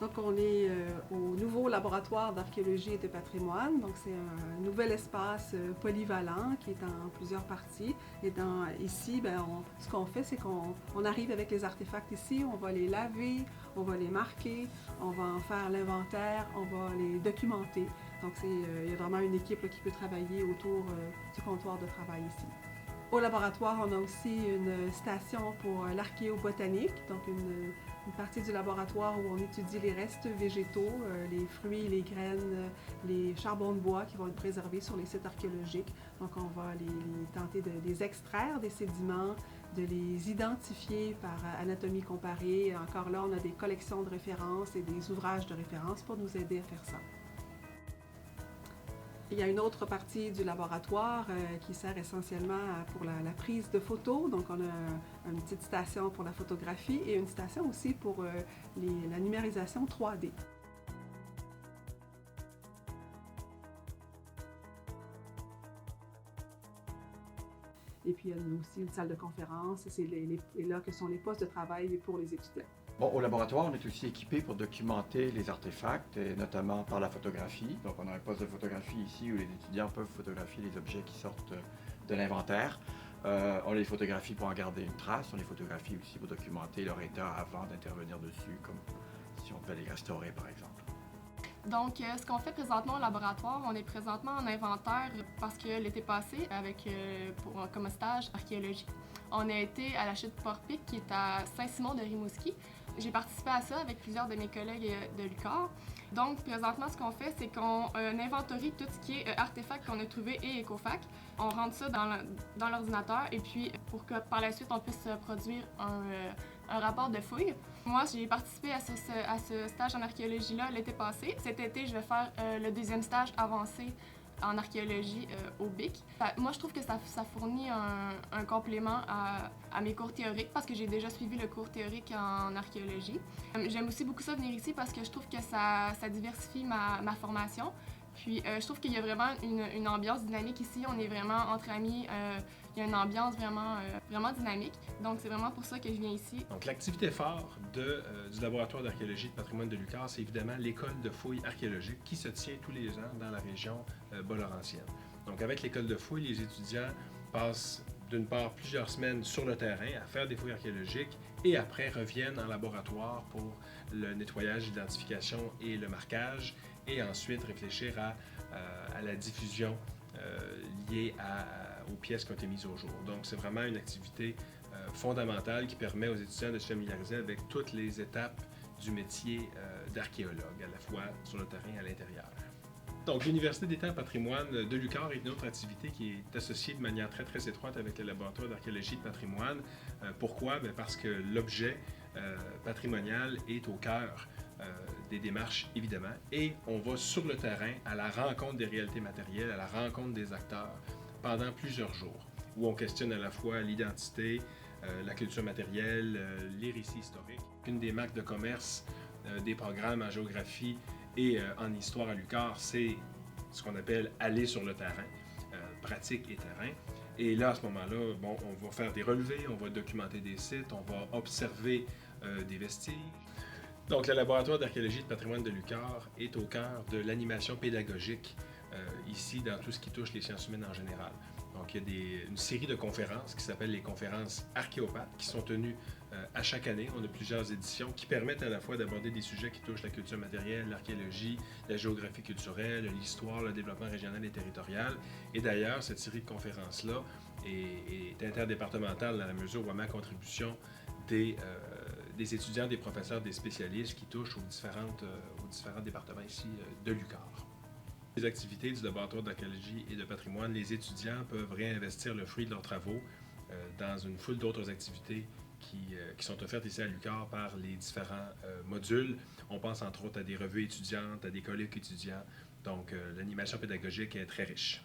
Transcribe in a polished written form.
Donc, on est au nouveau laboratoire d'archéologie et de patrimoine. Donc, c'est un nouvel espace polyvalent qui est en plusieurs parties. Et ici, ce qu'on fait, c'est qu'on arrive avec les artefacts ici, on va les laver, on va les marquer, on va en faire l'inventaire, on va les documenter. Donc, il y a vraiment une équipe qui peut travailler autour du comptoir de travail ici. Au laboratoire, on a aussi une station pour l'archéobotanique, donc une partie du laboratoire où on étudie les restes végétaux, les fruits, les graines, les charbons de bois qui vont être préservés sur les sites archéologiques. Donc on va tenter de les extraire des sédiments, de les identifier par anatomie comparée. Encore là, on a des collections de références et des ouvrages de référence pour nous aider à faire ça. Il y a une autre partie du laboratoire qui sert essentiellement pour la prise de photos. Donc, on a une petite station pour la photographie et une station aussi pour la numérisation 3D. Et puis, il y a aussi une salle de conférence. C'est là que sont les postes de travail pour les étudiants. Bon, au laboratoire, on est aussi équipé pour documenter les artefacts, et notamment par la photographie. Donc, on a un poste de photographie ici où les étudiants peuvent photographier les objets qui sortent de l'inventaire. On les photographie pour en garder une trace. On les photographie aussi pour documenter leur état avant d'intervenir dessus, comme si on devait les restaurer, par exemple. Donc, ce qu'on fait présentement au laboratoire, on est présentement en inventaire parce que l'été passé, comme stage archéologie, on a été à la chute Port-Pic qui est à Saint-Simon-de-Rimouski. J'ai participé à ça avec plusieurs de mes collègues de l'UQAR. Donc, présentement, ce qu'on fait, c'est qu'on inventorie tout ce qui est artefacts qu'on a trouvé et écofac. On rentre ça dans l'ordinateur et puis pour que par la suite, on puisse produire un rapport de fouille. Moi, j'ai participé à ce stage en archéologie-là l'été passé. Cet été, je vais faire le deuxième stage avancé en archéologie au BIC. Moi, je trouve que ça fournit un complément à mes cours théoriques parce que j'ai déjà suivi le cours théorique en archéologie. J'aime aussi beaucoup ça venir ici parce que je trouve que ça diversifie ma formation. Puis je trouve qu'il y a vraiment une ambiance dynamique ici. On est vraiment entre amis. Il y a une ambiance vraiment dynamique. Donc c'est vraiment pour ça que je viens ici. Donc l'activité phare du laboratoire d'archéologie de patrimoine de l'UQAR, c'est évidemment l'école de fouilles archéologiques qui se tient tous les ans dans la région Bas-Laurentienne. Donc avec l'école de fouilles, les étudiants passent d'une part plusieurs semaines sur le terrain à faire des fouilles archéologiques et après reviennent en laboratoire pour le nettoyage, l'identification et le marquage et ensuite réfléchir à la diffusion liée aux pièces qui ont été mises au jour. Donc c'est vraiment une activité fondamentale qui permet aux étudiants de se familiariser avec toutes les étapes du métier d'archéologue, à la fois sur le terrain et à l'intérieur. Donc, l'Université d'État en patrimoine de l'UQAR est une autre activité qui est associée de manière très, très étroite avec le laboratoire d'archéologie de patrimoine. Pourquoi? Bien parce que l'objet patrimonial est au cœur des démarches, évidemment, et on va sur le terrain à la rencontre des réalités matérielles, à la rencontre des acteurs pendant plusieurs jours, où on questionne à la fois l'identité, la culture matérielle, les récits historiques. Une des marques de commerce des programmes en géographie et en histoire à l'UQAR, c'est ce qu'on appelle aller sur le terrain, pratique et terrain. Et là, à ce moment-là, bon, on va faire des relevés, on va documenter des sites, on va observer des vestiges. Donc, le laboratoire d'archéologie de patrimoine de l'UQAR est au cœur de l'animation pédagogique ici dans tout ce qui touche les sciences humaines en général. Donc, il y a une série de conférences qui s'appellent les conférences archéopathes qui sont tenues à chaque année. On a plusieurs éditions qui permettent à la fois d'aborder des sujets qui touchent la culture matérielle, l'archéologie, la géographie culturelle, l'histoire, le développement régional et territorial. Et d'ailleurs, cette série de conférences-là est interdépartementale dans la mesure où à ma contribution des étudiants, des professeurs, des spécialistes qui touchent aux différents départements ici de l'UQAR. Les activités du laboratoire d'archéologie et de patrimoine, les étudiants peuvent réinvestir le fruit de leurs travaux dans une foule d'autres activités qui sont offertes ici à l'UQAR par les différents modules. On pense entre autres à des revues étudiantes, à des colloques étudiants. Donc l'animation pédagogique est très riche.